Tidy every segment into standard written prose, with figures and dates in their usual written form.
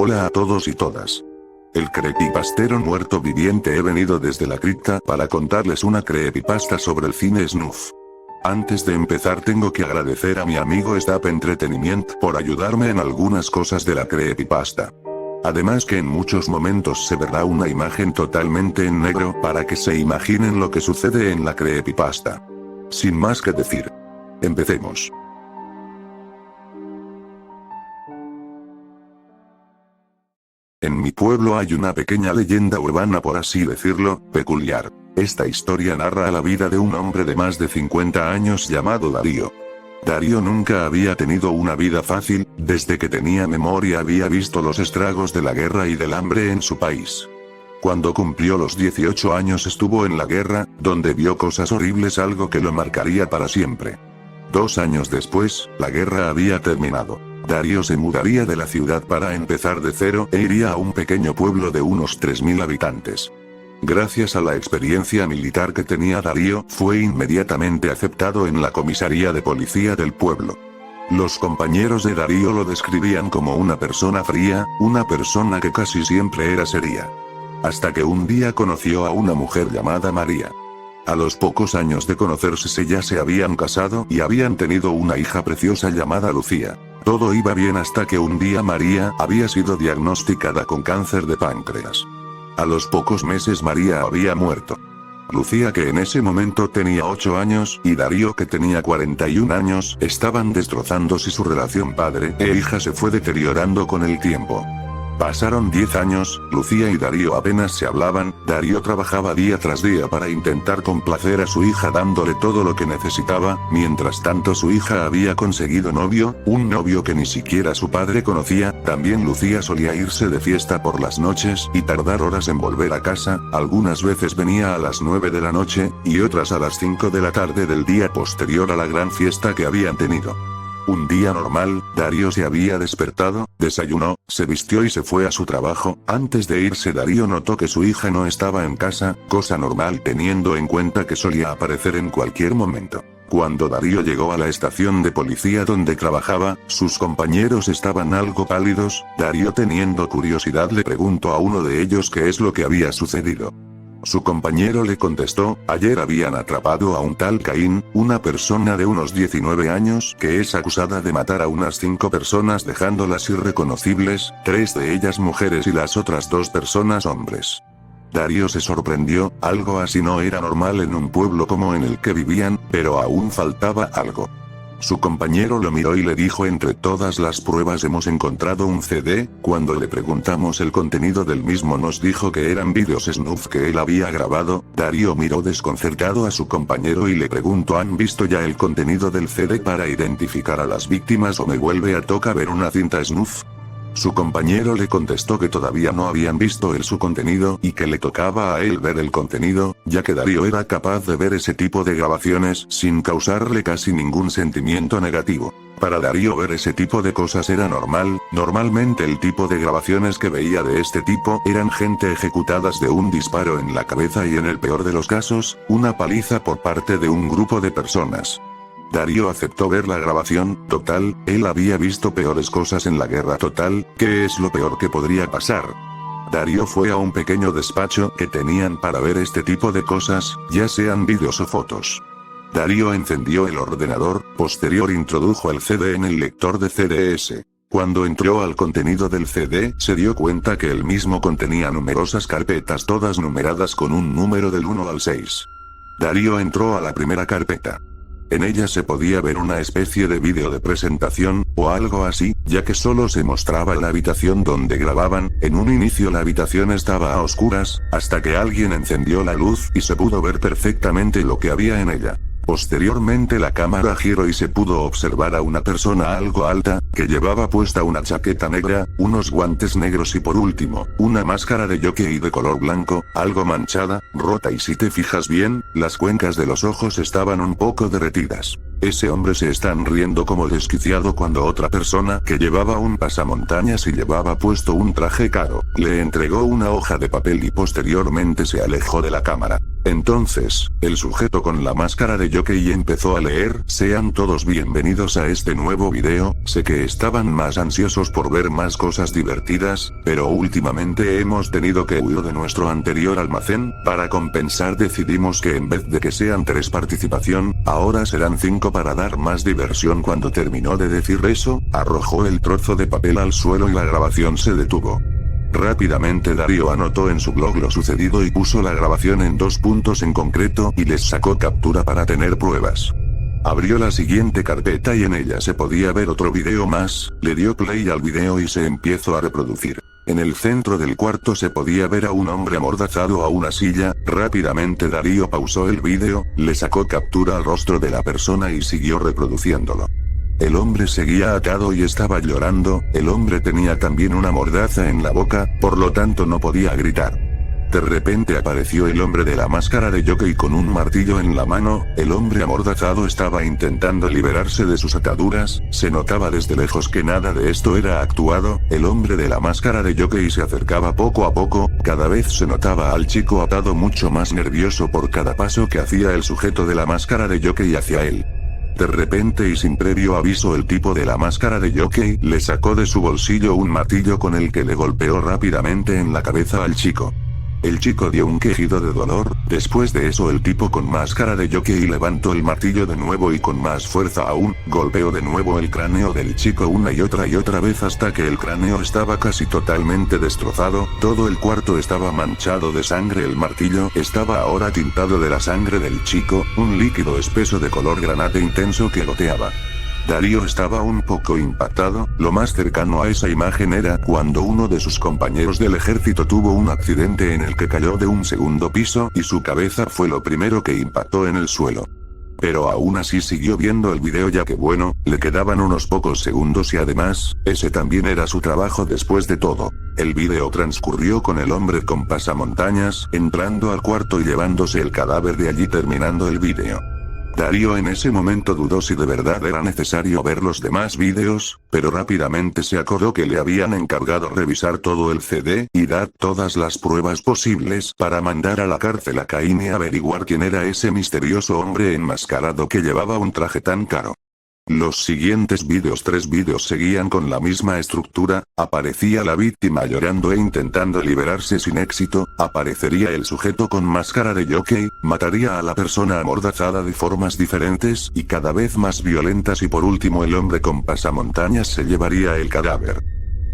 Hola a todos y todas. El creepypastero muerto viviente he venido desde la cripta para contarles una creepypasta sobre el cine snuff. Antes de empezar tengo que agradecer a mi amigo Stap Entretenimiento por ayudarme en algunas cosas de la creepypasta. Además que en muchos momentos se verá una imagen totalmente en negro para que se imaginen lo que sucede en la creepypasta. Sin más que decir. Empecemos. En mi pueblo hay una pequeña leyenda urbana, por así decirlo, peculiar. Esta historia narra la vida de un hombre de más de 50 años llamado Darío. Darío nunca había tenido una vida fácil, desde que tenía memoria había visto los estragos de la guerra y del hambre en su país. Cuando cumplió los 18 años estuvo en la guerra, donde vio cosas horribles, algo que lo marcaría para siempre. 2 años después, la guerra había terminado. Darío se mudaría de la ciudad para empezar de cero e iría a un pequeño pueblo de unos 3000 habitantes. Gracias a la experiencia militar que tenía Darío, fue inmediatamente aceptado en la comisaría de policía del pueblo. Los compañeros de Darío lo describían como una persona fría, una persona que casi siempre era seria. Hasta que un día conoció a una mujer llamada María. A los pocos años de conocerse ya se habían casado y habían tenido una hija preciosa llamada Lucía. Todo iba bien hasta que un día María había sido diagnosticada con cáncer de páncreas. A los pocos meses María había muerto. Lucía, que en ese momento tenía 8 años, y Darío, que tenía 41 años, estaban destrozándose. Su relación padre e hija se fue deteriorando con el tiempo. Pasaron 10 años, Lucía y Darío apenas se hablaban. Darío trabajaba día tras día para intentar complacer a su hija dándole todo lo que necesitaba. Mientras tanto su hija había conseguido novio, un novio que ni siquiera su padre conocía. También Lucía solía irse de fiesta por las noches y tardar horas en volver a casa. Algunas veces venía a las 9 de la noche, y otras a las 5 de la tarde del día posterior a la gran fiesta que habían tenido. Un día normal, Darío se había despertado, desayunó, se vistió y se fue a su trabajo. Antes de irse Darío notó que su hija no estaba en casa, cosa normal teniendo en cuenta que solía aparecer en cualquier momento. Cuando Darío llegó a la estación de policía donde trabajaba, sus compañeros estaban algo pálidos. Darío, teniendo curiosidad, le preguntó a uno de ellos qué es lo que había sucedido. Su compañero le contestó: ayer habían atrapado a un tal Caín, una persona de unos 19 años, que es acusada de matar a unas 5 personas dejándolas irreconocibles, 3 de ellas mujeres y las otras 2 personas hombres. Darío se sorprendió, algo así no era normal en un pueblo como en el que vivían, pero aún faltaba algo. Su compañero lo miró y le dijo: entre todas las pruebas hemos encontrado un CD. Cuando le preguntamos el contenido del mismo nos dijo que eran vídeos snuff que él había grabado. Darío miró desconcertado a su compañero y le preguntó: ¿han visto ya el contenido del CD para identificar a las víctimas o me vuelve a tocar ver una cinta snuff? Su compañero le contestó que todavía no habían visto su contenido y que le tocaba a él ver el contenido, ya que Darío era capaz de ver ese tipo de grabaciones sin causarle casi ningún sentimiento negativo. Para Darío ver ese tipo de cosas era normal. Normalmente el tipo de grabaciones que veía de este tipo eran gente ejecutadas de un disparo en la cabeza y, en el peor de los casos, una paliza por parte de un grupo de personas. Darío aceptó ver la grabación. Total, él había visto peores cosas en la guerra. Total, ¿qué es lo peor que podría pasar? Darío fue a un pequeño despacho que tenían para ver este tipo de cosas, ya sean vídeos o fotos. Darío encendió el ordenador, posterior introdujo el CD en el lector de CDs. Cuando entró al contenido del CD, se dio cuenta que el mismo contenía numerosas carpetas, todas numeradas con un número del 1 al 6. Darío entró a la primera carpeta. En ella se podía ver una especie de vídeo de presentación, o algo así, ya que solo se mostraba la habitación donde grababan. En un inicio la habitación estaba a oscuras, hasta que alguien encendió la luz y se pudo ver perfectamente lo que había en ella. Posteriormente la cámara giró y se pudo observar a una persona algo alta, que llevaba puesta una chaqueta negra, unos guantes negros y, por último, una máscara de jockey de color blanco, algo manchada, rota, y si te fijas bien, las cuencas de los ojos estaban un poco derretidas. Ese hombre se están riendo como desquiciado cuando otra persona que llevaba un pasamontañas y llevaba puesto un traje caro, le entregó una hoja de papel y posteriormente se alejó de la cámara. Entonces, el sujeto con la máscara de jockey empezó a leer: sean todos bienvenidos a este nuevo video, sé que estaban más ansiosos por ver más cosas divertidas, pero últimamente hemos tenido que huir de nuestro anterior almacén, para compensar decidimos que en vez de que sean 3 participación, ahora serán 5 para dar más diversión. Cuando terminó de decir eso, arrojó el trozo de papel al suelo y la grabación se detuvo. Rápidamente Darío anotó en su blog lo sucedido y puso la grabación en 2 puntos en concreto y les sacó captura para tener pruebas. Abrió la siguiente carpeta y en ella se podía ver otro video más, le dio play al video y se empezó a reproducir. En el centro del cuarto se podía ver a un hombre amordazado a una silla. Rápidamente Darío pausó el video, le sacó captura al rostro de la persona y siguió reproduciéndolo. El hombre seguía atado y estaba llorando, el hombre tenía también una mordaza en la boca, por lo tanto no podía gritar. De repente apareció el hombre de la máscara de jockey con un martillo en la mano, el hombre amordazado estaba intentando liberarse de sus ataduras, se notaba desde lejos que nada de esto era actuado, el hombre de la máscara de jockey se acercaba poco a poco, cada vez se notaba al chico atado mucho más nervioso por cada paso que hacía el sujeto de la máscara de jockey hacia él. De repente y sin previo aviso el tipo de la máscara de jockey le sacó de su bolsillo un martillo con el que le golpeó rápidamente en la cabeza al chico. El chico dio un quejido de dolor, después de eso el tipo con máscara de jockey levantó el martillo de nuevo y con más fuerza aún, golpeó de nuevo el cráneo del chico una y otra vez hasta que el cráneo estaba casi totalmente destrozado, todo el cuarto estaba manchado de sangre, el martillo estaba ahora tintado de la sangre del chico, un líquido espeso de color granate intenso que goteaba. Darío estaba un poco impactado, lo más cercano a esa imagen era cuando uno de sus compañeros del ejército tuvo un accidente en el que cayó de un segundo piso y su cabeza fue lo primero que impactó en el suelo. Pero aún así siguió viendo el video ya que bueno, le quedaban unos pocos segundos y además, ese también era su trabajo después de todo. El video transcurrió con el hombre con pasamontañas, entrando al cuarto y llevándose el cadáver de allí terminando el video. Darío en ese momento dudó si de verdad era necesario ver los demás vídeos, pero rápidamente se acordó que le habían encargado revisar todo el CD y dar todas las pruebas posibles para mandar a la cárcel a Caín y averiguar quién era ese misterioso hombre enmascarado que llevaba un traje tan caro. Los siguientes vídeos, 3 vídeos seguían con la misma estructura, aparecía la víctima llorando e intentando liberarse sin éxito, aparecería el sujeto con máscara de jockey, mataría a la persona amordazada de formas diferentes y cada vez más violentas y por último el hombre con pasamontañas se llevaría el cadáver.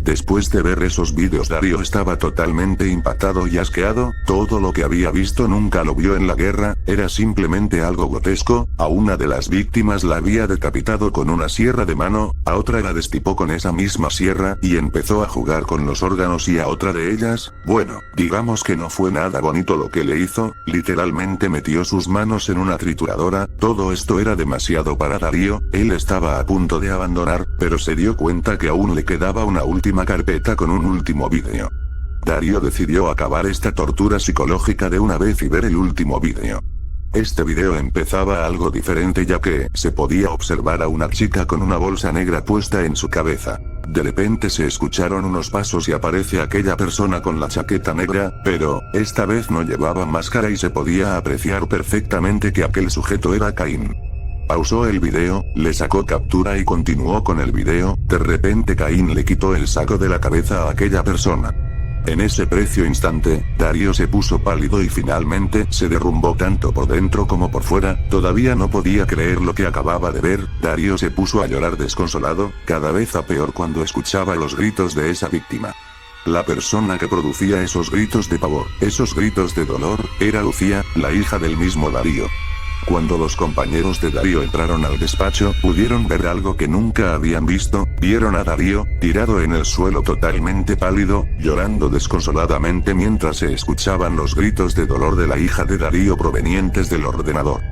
Después de ver esos vídeos Darío estaba totalmente impactado y asqueado, todo lo que había visto nunca lo vio en la guerra, era simplemente algo grotesco, a una de las víctimas la había decapitado con una sierra de mano, a otra la destipó con esa misma sierra y empezó a jugar con los órganos y a otra de ellas, bueno, digamos que no fue nada bonito lo que le hizo, literalmente metió sus manos en una trituradora, todo esto era demasiado para Darío, él estaba a punto de abandonar, pero se dio cuenta que aún le quedaba una última carpeta con un último vídeo. Darío decidió acabar esta tortura psicológica de una vez y ver el último vídeo. Este vídeo empezaba algo diferente ya que se podía observar a una chica con una bolsa negra puesta en su cabeza. De repente se escucharon unos pasos y aparece aquella persona con la chaqueta negra, pero, esta vez no llevaba máscara y se podía apreciar perfectamente que aquel sujeto era Caín. Pausó el video, le sacó captura y continuó con el video, de repente Caín le quitó el saco de la cabeza a aquella persona. En ese preciso instante, Darío se puso pálido y finalmente se derrumbó tanto por dentro como por fuera, todavía no podía creer lo que acababa de ver, Darío se puso a llorar desconsolado, cada vez a peor cuando escuchaba los gritos de esa víctima. La persona que producía esos gritos de pavor, esos gritos de dolor, era Lucía, la hija del mismo Darío. Cuando los compañeros de Darío entraron al despacho, pudieron ver algo que nunca habían visto, vieron a Darío, tirado en el suelo totalmente pálido, llorando desconsoladamente mientras se escuchaban los gritos de dolor de la hija de Darío provenientes del ordenador.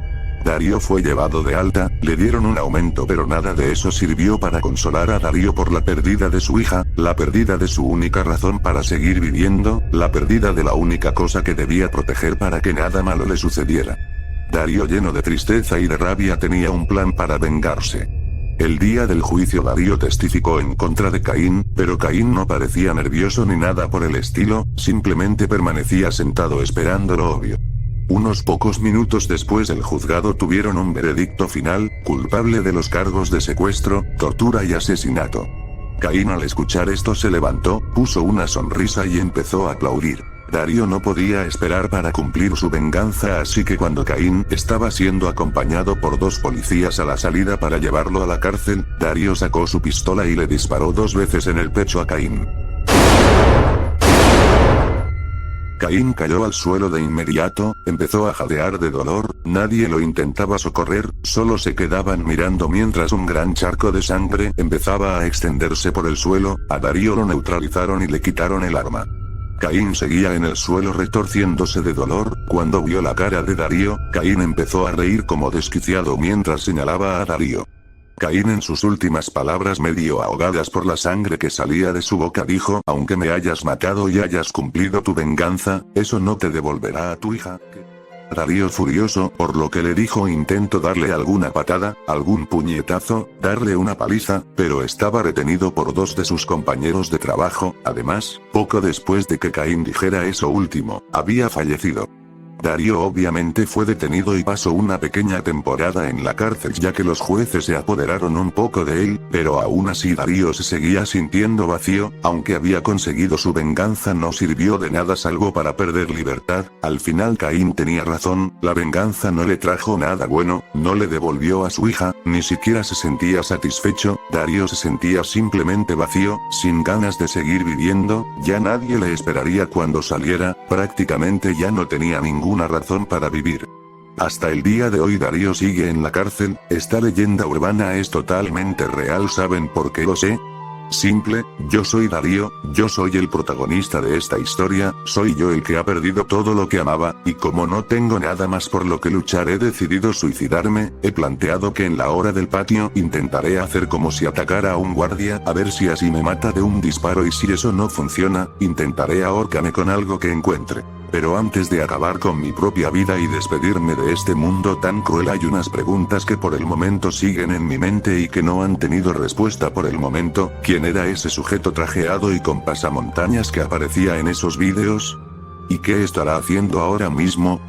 Darío fue llevado de alta, le dieron un aumento pero nada de eso sirvió para consolar a Darío por la pérdida de su hija, la pérdida de su única razón para seguir viviendo, la pérdida de la única cosa que debía proteger para que nada malo le sucediera. Darío, lleno de tristeza y de rabia, tenía un plan para vengarse. El día del juicio Darío testificó en contra de Caín, pero Caín no parecía nervioso ni nada por el estilo, simplemente permanecía sentado esperando lo obvio. Unos pocos minutos después el juzgado tuvieron un veredicto final, culpable de los cargos de secuestro, tortura y asesinato. Caín, al escuchar esto, se levantó, puso una sonrisa y empezó a aplaudir. Darío no podía esperar para cumplir su venganza, así que cuando Caín estaba siendo acompañado por 2 policías a la salida para llevarlo a la cárcel, Darío sacó su pistola y le disparó 2 veces en el pecho a Caín. Caín cayó al suelo de inmediato, empezó a jadear de dolor, nadie lo intentaba socorrer, solo se quedaban mirando mientras un gran charco de sangre empezaba a extenderse por el suelo. A Darío lo neutralizaron y le quitaron el arma. Caín seguía en el suelo retorciéndose de dolor. Cuando vio la cara de Darío, Caín empezó a reír como desquiciado mientras señalaba a Darío. Caín, en sus últimas palabras, medio ahogadas por la sangre que salía de su boca, dijo: aunque me hayas matado y hayas cumplido tu venganza, eso no te devolverá a tu hija. Darío, furioso por lo que le dijo, intentó darle alguna patada, algún puñetazo, darle una paliza, pero estaba retenido por 2 de sus compañeros de trabajo. Además, poco después de que Caín dijera eso último, había fallecido. Darío obviamente fue detenido y pasó una pequeña temporada en la cárcel, ya que los jueces se apoderaron un poco de él, pero aún así Darío se seguía sintiendo vacío. Aunque había conseguido su venganza, no sirvió de nada salvo para perder libertad. Al final Caín tenía razón, la venganza no le trajo nada bueno, no le devolvió a su hija, ni siquiera se sentía satisfecho. Darío se sentía simplemente vacío, sin ganas de seguir viviendo, ya nadie le esperaría cuando saliera, prácticamente ya no tenía ninguna razón para vivir. Hasta el día de hoy Darío sigue en la cárcel. Esta leyenda urbana es totalmente real. ¿Saben por qué lo sé? Simple, yo soy Darío, yo soy el protagonista de esta historia, soy yo el que ha perdido todo lo que amaba, y como no tengo nada más por lo que luchar, he decidido suicidarme. He planteado que en la hora del patio intentaré hacer como si atacara a un guardia, a ver si así me mata de un disparo, y si eso no funciona, intentaré ahorcarme con algo que encuentre. Pero antes de acabar con mi propia vida y despedirme de este mundo tan cruel, hay unas preguntas que por el momento siguen en mi mente y que no han tenido respuesta por el momento. ¿Quién era ese sujeto trajeado y con pasamontañas que aparecía en esos vídeos? ¿Y qué estará haciendo ahora mismo?